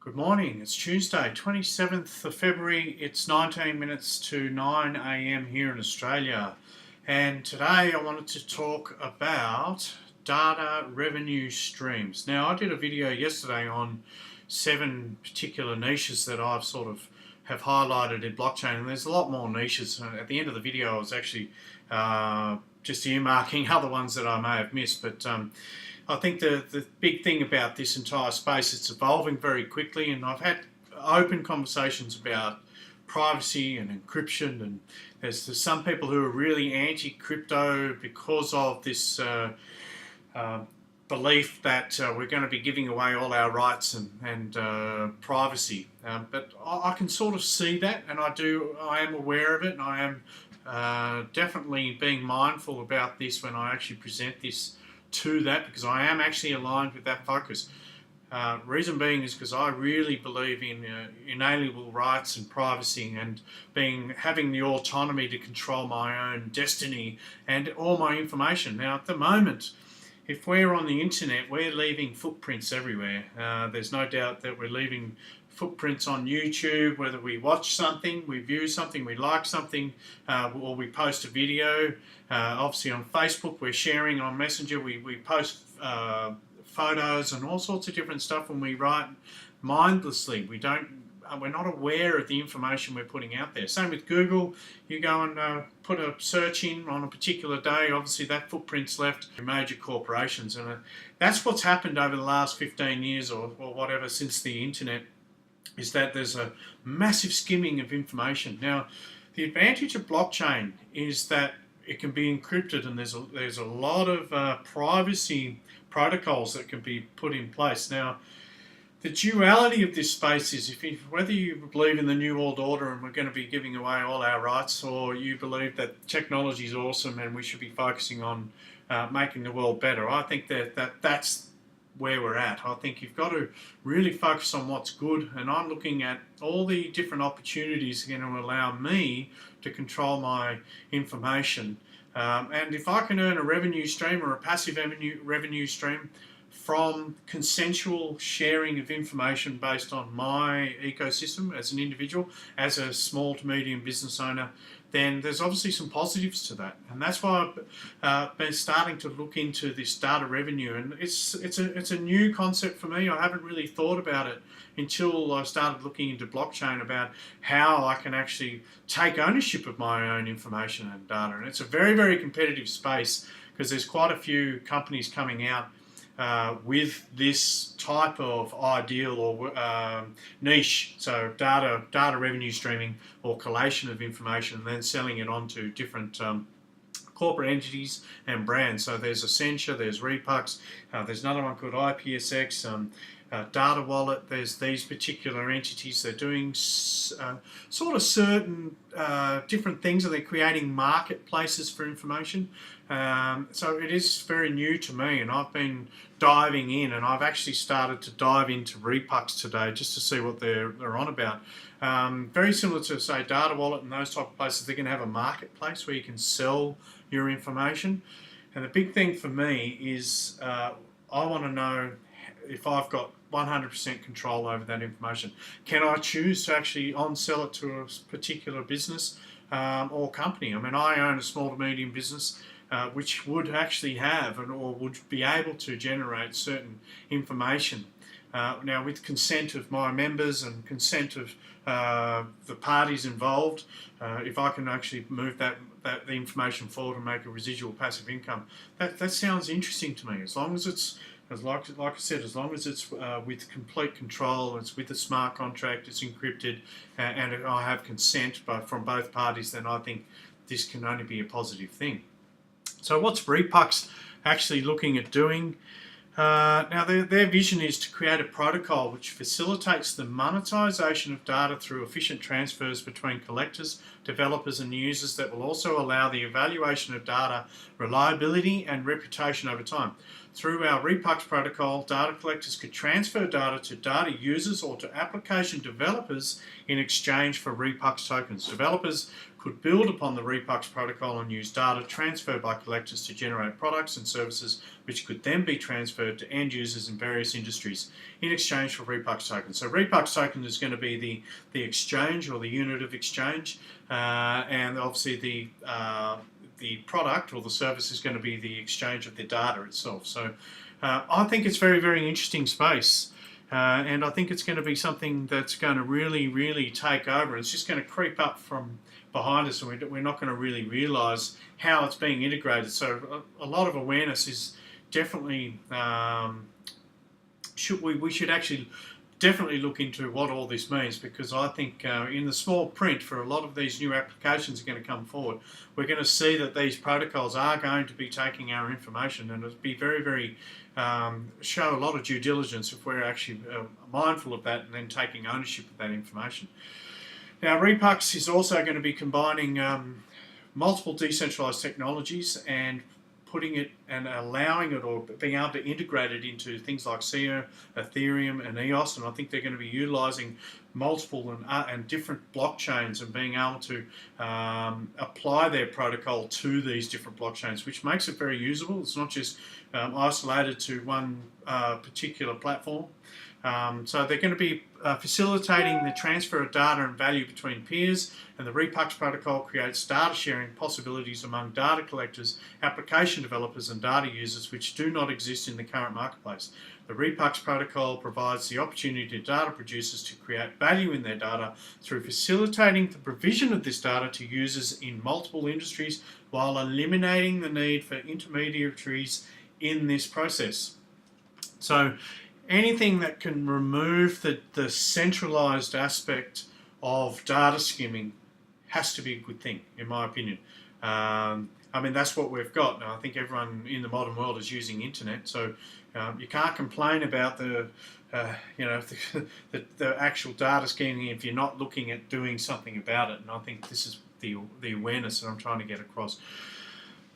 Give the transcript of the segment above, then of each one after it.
Good morning, it's Tuesday, 27th of February, it's 19 minutes to 9 a.m. here in Australia. And today I wanted to talk about data revenue streams. Now, I did a video yesterday on 7 particular niches that I've sort of have highlighted in blockchain, and there's a lot more niches. At the end of the video I was actually just earmarking other ones that I may have missed, but I think the big thing about this entire space, it's evolving very quickly, and I've had open conversations about privacy and encryption, and there's some people who are really anti-crypto because of this belief that we're going to be giving away all our rights and privacy. But I can sort of see that, and I am aware of it, and I am definitely being mindful about this when I actually present this to that, because I am actually aligned with that focus. Reason being is because I really believe in inalienable rights and privacy, and having the autonomy to control my own destiny and all my information. Now, at the moment, if we're on the internet, we're leaving footprints everywhere. There's no doubt that we're leaving footprints on YouTube, whether we watch something, we view something, we like something, or we post a video. Obviously on Facebook, we're sharing on Messenger, we post photos and all sorts of different stuff, and we write mindlessly. We're not aware of the information we're putting out there. Same with Google. You go and put a search in on a particular day, obviously that footprint's left to major corporations, and that's what's happened over the last 15 years or whatever since the internet, is that there's a massive skimming of information. Now, the advantage of blockchain is that it can be encrypted, and there's a lot of privacy protocols that can be put in place. Now, the duality of this space is whether you believe in the New World Order and we're going to be giving away all our rights, or you believe that technology is awesome and we should be focusing on making the world better. I think that's where we're at. I think you've got to really focus on what's good, and I'm looking at all the different opportunities that are going to allow me to control my information. And if I can earn a revenue stream or a passive revenue stream from consensual sharing of information based on my ecosystem as an individual, as a small to medium business owner, then there's obviously some positives to that. And that's why I've been starting to look into this data revenue. And it's a new concept for me. I haven't really thought about it until I started looking into blockchain, about how I can actually take ownership of my own information and data. And it's a very, very competitive space, because there's quite a few companies coming out with this type of ideal or niche, so data revenue streaming or collation of information, and then selling it on to different corporate entities and brands. So there's Essentia, there's Repux, there's another one called IPSX, Data Wallet. There's these particular entities. They're doing sort of certain different things, and they're creating marketplaces for information. So it is very new to me, and I've been diving in, and I've actually started to dive into Repux today just to see what they're on about. Very similar to, say, Data Wallet and those type of places. They're going to have a marketplace where you can sell your information. And the big thing for me is I want to know if I've got 100% control over that information. Can I choose to actually on-sell it to a particular business or company? I mean, I own a small to medium business which would actually have or would be able to generate certain information. Now, with consent of my members and consent of the parties involved, if I can actually move the information forward and make a residual passive income, that sounds interesting to me. As long as it's, like I said, as long as it's with complete control, it's with a smart contract, it's encrypted, and I have consent from both parties, then I think this can only be a positive thing. So what's Repux actually looking at doing? Now, their vision is to create a protocol which facilitates the monetization of data through efficient transfers between collectors, developers and users, that will also allow the evaluation of data reliability and reputation over time. through our Repux protocol, data collectors could transfer data to data users or to application developers in exchange for Repux tokens. Developers could build upon the Repux protocol and use data transferred by collectors to generate products and services which could then be transferred to end users in various industries in exchange for Repux tokens. So Repux token is going to be the exchange or the unit of exchange, and obviously the product or the service is going to be the exchange of the data itself. So I think it's very, very interesting space. And I think it's going to be something that's going to really, really take over. It's just going to creep up from behind us, and we're not going to really realise how it's being integrated. So a lot of awareness is definitely, we should actually definitely look into what all this means, because I think in the small print for a lot of these new applications are going to come forward, we're going to see that these protocols are going to be taking our information, and it'll be very, very show a lot of due diligence if we're actually mindful of that and then taking ownership of that information. Now, Repux is also going to be combining multiple decentralized technologies and putting it and allowing it, or being able to integrate it into things like SEO, Ethereum and EOS, and I think they're going to be utilizing multiple and different blockchains and being able to apply their protocol to these different blockchains, which makes it very usable. It's not just isolated to one particular platform. So they're going to be facilitating the transfer of data and value between peers, and the Repux protocol creates data sharing possibilities among data collectors, application developers and data users which do not exist in the current marketplace. The Repux protocol provides the opportunity to data producers to create value in their data through facilitating the provision of this data to users in multiple industries while eliminating the need for intermediaries in this process. So anything that can remove the centralized aspect of data skimming has to be a good thing, in my opinion. I mean, that's what we've got. Now, I think everyone in the modern world is using internet, so you can't complain about the actual data skimming if you're not looking at doing something about it. And I think this is the awareness that I'm trying to get across.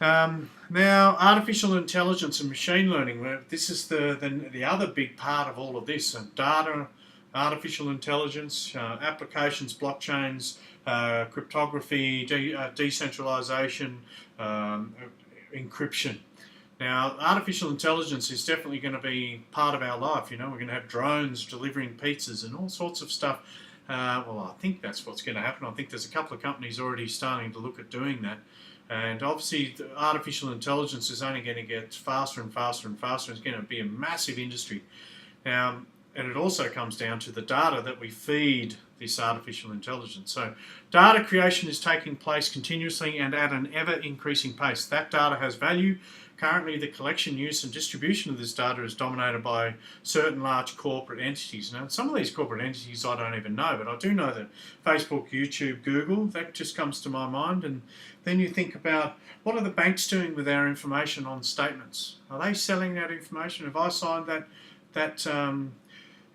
Now, artificial intelligence and machine learning. This is the other big part of all of this. Data, artificial intelligence, applications, blockchains, cryptography, decentralization, encryption. Now, artificial intelligence is definitely going to be part of our life. You know, we're going to have drones delivering pizzas and all sorts of stuff. Well, I think that's what's going to happen. I think there's a couple of companies already starting to look at doing that. And obviously, artificial intelligence is only going to get faster and faster and faster. It's going to be a massive industry. And it also comes down to the data that we feed this artificial intelligence. So data creation is taking place continuously and at an ever-increasing pace. That data has value. Currently, the collection, use and distribution of this data is dominated by certain large corporate entities. Now, some of these corporate entities I don't even know, but I do know that Facebook, YouTube, Google, that just comes to my mind. And then you think about, what are the banks doing with our information on statements? Are they selling that information? Have I signed that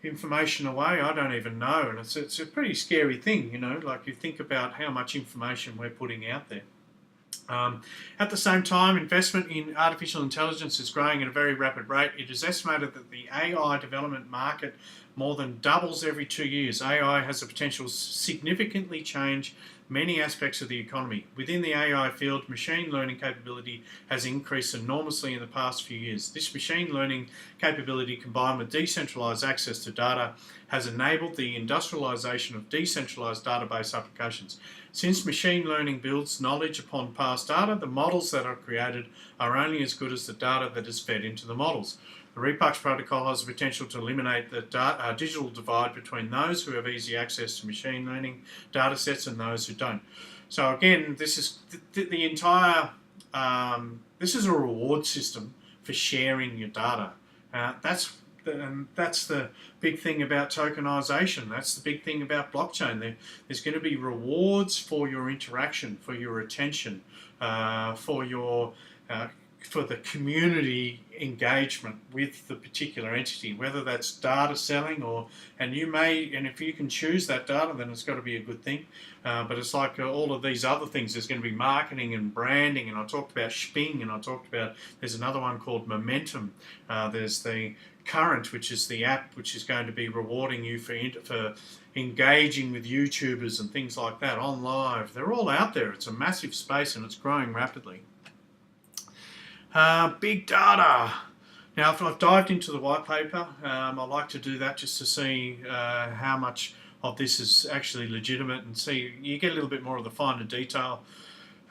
information away? I don't even know. And it's a pretty scary thing, you know, like you think about how much information we're putting out there. At the same time, investment in artificial intelligence is growing at a very rapid rate. It is estimated that the AI development market more than doubles every 2 years. AI has the potential to significantly change many aspects of the economy. Within the AI field, machine learning capability has increased enormously in the past few years. This machine learning capability, combined with decentralized access to data, has enabled the industrialization of decentralized database applications. Since machine learning builds knowledge upon past data, the models that are created are only as good as the data that is fed into the models. The Repux protocol has the potential to eliminate the digital divide between those who have easy access to machine learning data sets and those who don't. So again, this is the entire, this is a reward system for sharing your data. That's the big thing about tokenization. That's the big thing about blockchain. There's going to be rewards for your interaction, for your attention, for your for the community engagement with the particular entity, whether that's data selling and if you can choose that data, then it's got to be a good thing. But it's like all of these other things. There's going to be marketing and branding, and I talked about Sping, and I talked about, there's another one called Momentum. There's the Current, which is the app which is going to be rewarding you for engaging with YouTubers and things like that on live. They're all out there. It's a massive space and it's growing rapidly. Big data. Now, if I've dived into the white paper, I like to do that just to see how much of this is actually legitimate, and see you get a little bit more of the finer detail.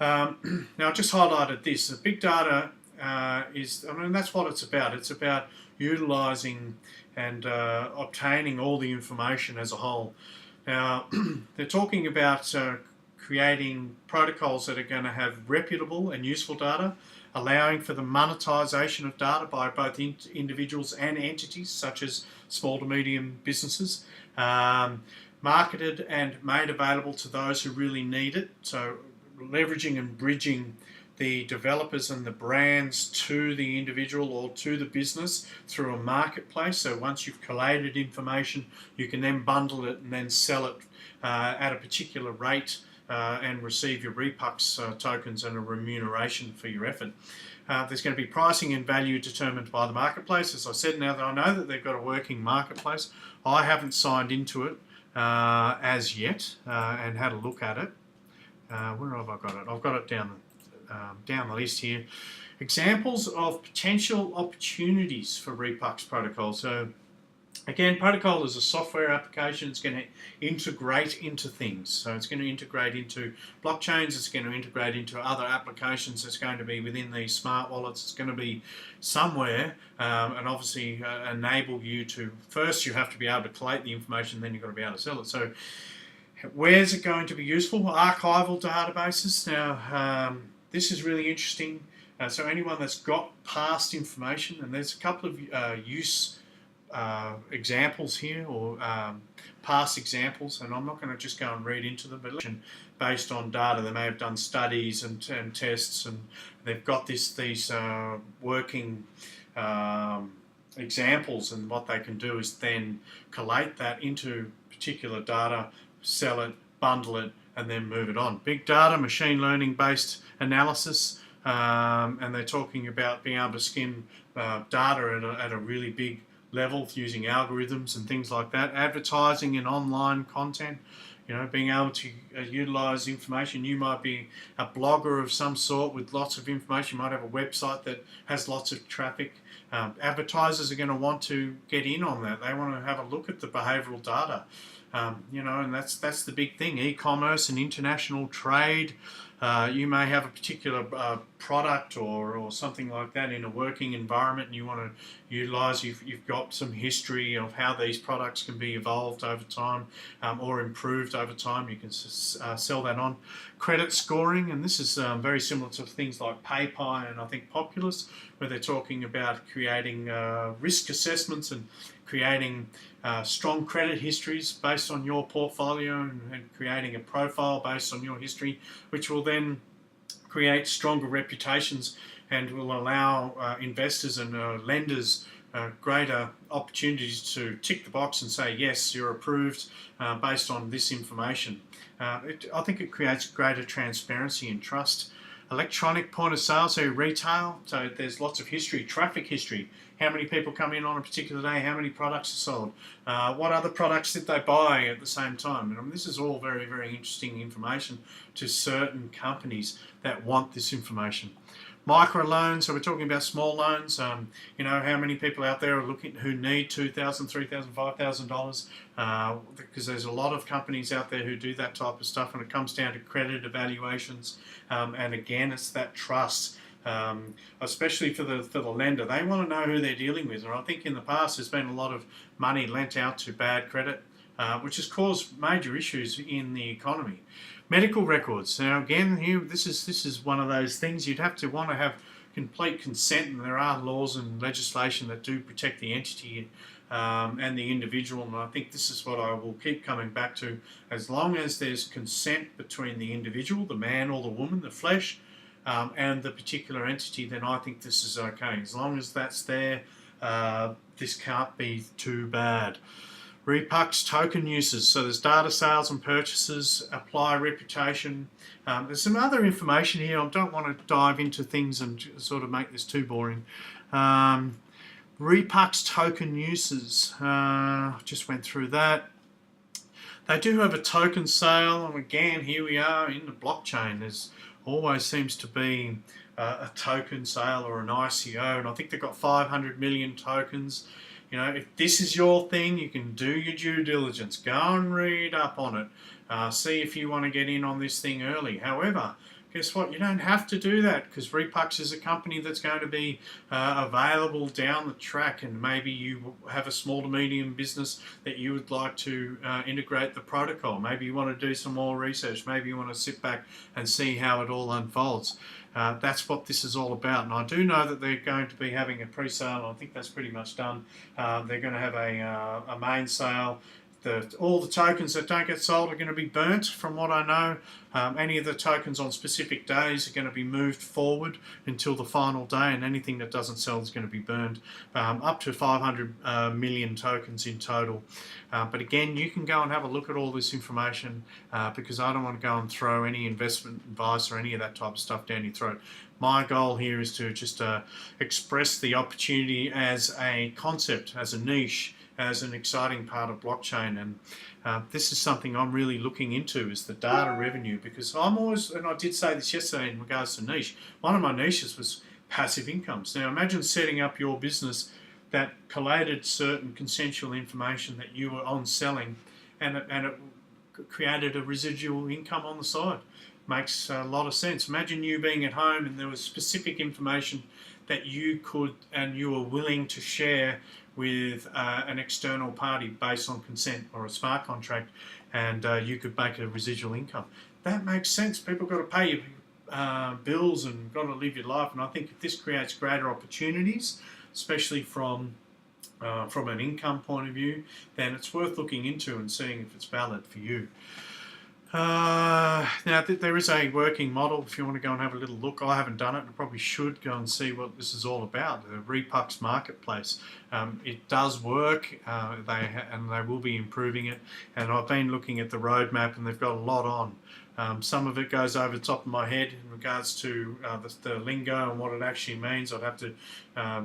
Now, I just highlighted this. The big data that's what it's about. It's about utilising and obtaining all the information as a whole. Now, they're talking about creating protocols that are going to have reputable and useful data, allowing for the monetization of data by both individuals and entities, such as small to medium businesses, marketed and made available to those who really need it. So leveraging and bridging the developers and the brands to the individual or to the business through a marketplace. So once you've collated information, you can then bundle it and then sell it at a particular rate and receive your Repux tokens and a remuneration for your effort. There's going to be pricing and value determined by the marketplace. As I said, now that I know that they've got a working marketplace, I haven't signed into it as yet and had a look at it. Where have I got it? I've got it down the list here. Examples of potential opportunities for Repux protocol. So again, protocol is a software application. It's going to integrate into things. So it's going to integrate into blockchains. It's going to integrate into other applications. It's going to be within these smart wallets. It's going to be somewhere and obviously enable you to, first you have to be able to collate the information, then you've got to be able to sell it. So where's it going to be useful? Archival databases. Now, this is really interesting. So anyone that's got past information, and there's a couple of use examples here, or past examples, and I'm not going to just go and read into them, but based on data, they may have done studies and tests, and they've got these working examples, and what they can do is then collate that into particular data, sell it, bundle it, and then move it on. Big data, machine learning based analysis, and they're talking about being able to skim data at a really big level using algorithms and things like that. Advertising and online content, being able to utilize information. You might be a blogger of some sort with lots of information. You might have a website that has lots of traffic. Advertisers are going to want to get in on that. They want to have a look at the behavioral data. And that's the big thing. E-commerce and international trade. You may have a particular product or something like that in a working environment, and you want to utilize, you've got some history of how these products can be evolved over time or improved over time. You can sell that on. Credit scoring, and this is very similar to things like PayPal and I think Populous, where they're talking about creating risk assessments and creating strong credit histories based on your portfolio and creating a profile based on your history, which will then create stronger reputations and will allow investors and lenders greater opportunities to tick the box and say, yes, you're approved based on this information. I think it creates greater transparency and trust. Electronic point of sale, so retail, so there's lots of history, traffic history. How many people come in on a particular day? How many products are sold? What other products did they buy at the same time? And this is all very, very interesting information to certain companies that want this information. Micro loans, so we're talking about small loans. How many people out there are looking who need $2,000, $3,000, $5,000? Because there's a lot of companies out there who do that type of stuff, and it comes down to credit evaluations. And again, it's that trust. Especially for the lender, they want to know who they're dealing with. And I think in the past there's been a lot of money lent out to bad credit, which has caused major issues in the economy. Medical records. Now again, here this is one of those things you'd have to want to have complete consent, and there are laws and legislation that do protect the entity and the individual. And I think this is what I will keep coming back to. As long as there's consent between the individual, the man or the woman, the flesh, and the particular entity, then I think this is okay. As long as that's there, this can't be too bad. Repux token uses. So there's data sales and purchases, apply reputation. There's some other information here. I don't want to dive into things and sort of make this too boring. Repux token uses. Just went through that. They do have a token sale, and again, here we are in the blockchain. There's always seems to be a token sale or an ICO, and I think they've got 500 million tokens. You know, if this is your thing, you can do your due diligence. Go and read up on it. See if you want to get in on this thing early. However, guess what? You don't have to do that, because Repux is a company that's going to be available down the track, and maybe you have a small to medium business that you would like to integrate the protocol. Maybe you want to do some more research. Maybe you want to sit back and see how it all unfolds. That's what this is all about. And I do know that they're going to be having a pre-sale. I think that's pretty much done. They're going to have a main sale. All the tokens that don't get sold are going to be burnt, from what I know. Any of the tokens on specific days are going to be moved forward until the final day, and anything that doesn't sell is going to be burned. Up to 500 million tokens in total. But again, you can go and have a look at all this information, because I don't want to go and throw any investment advice or any of that type of stuff down your throat. My goal here is to just express the opportunity as a concept, as a niche, as an exciting part of blockchain. And this is something I'm really looking into, is the data revenue, because I'm always, and I did say this yesterday in regards to niche, one of my niches was passive incomes. Now imagine setting up your business that collated certain consensual information that you were on selling, and it created a residual income on the side. Makes a lot of sense. Imagine you being at home and there was specific information that you could and you were willing to share with an external party based on consent or a smart contract, and you could make a residual income. That makes sense. People got to pay you bills and got to live your life, and I think if this creates greater opportunities, especially from an income point of view, then it's worth looking into and seeing if it's valid for you. Now, there is a working model if you want to go and have a little look. I haven't done it. I probably should go and see what this is all about. The Repux marketplace. It does work, and they will be improving it. And I've been looking at the roadmap, and they've got a lot on. Some of it goes over the top of my head in regards to the lingo and what it actually means. I'd have to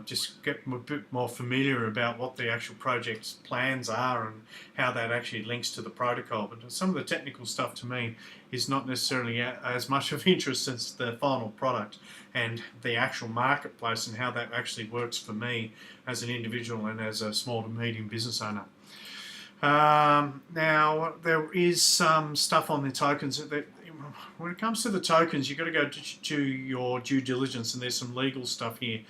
just get a bit more familiar about what the actual project's plans are and how that actually links to the protocol. But some of the technical stuff to me is not necessarily as much of interest as the final product and the actual marketplace and how that actually works for me as an individual and as a small to medium business owner. Now, there is some stuff on the tokens that when it comes to the tokens, you've got to go to your due diligence, and there's some legal stuff here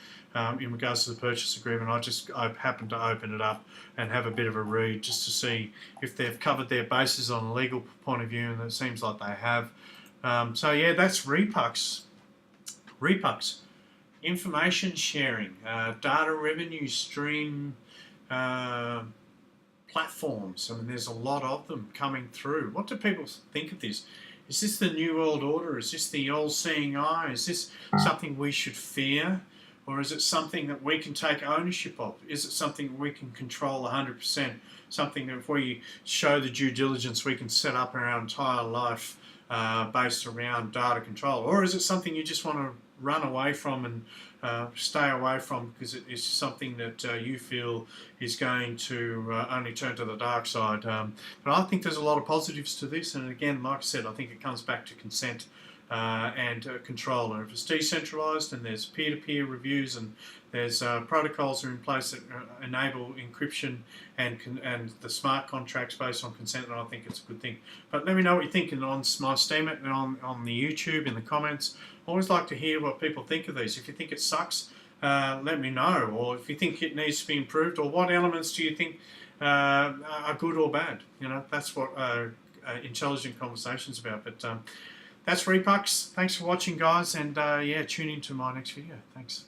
in regards to the purchase agreement. I happened to open it up and have a bit of a read just to see if they've covered their bases on a legal point of view, and it seems like they have. So yeah, that's Repux. Repux, information sharing, data revenue stream platforms. I mean, there's a lot of them coming through. What do people think of this? Is this the New World Order? Is this the all-seeing eye? Is this something we should fear? Or is it something that we can take ownership of? Is it something we can control 100%? Something that if we show the due diligence, we can set up our entire life based around data control? Or is it something you just want to run away from and stay away from because it is something that you feel is going to only turn to the dark side? But I think there's a lot of positives to this, and again, like I said, I think it comes back to consent and control. And if it's decentralized and there's peer-to-peer reviews and there's protocols are in place that enable encryption and the smart contracts based on consent, then I think it's a good thing. But let me know what you're thinking on my Steam it and on the YouTube in the comments. I always like to hear what people think of these. If you think it sucks, let me know. Or if you think it needs to be improved, or what elements do you think are good or bad? You know, that's what intelligent conversation's about. But that's Repux. Thanks for watching, guys, and yeah, tune in to my next video. Thanks.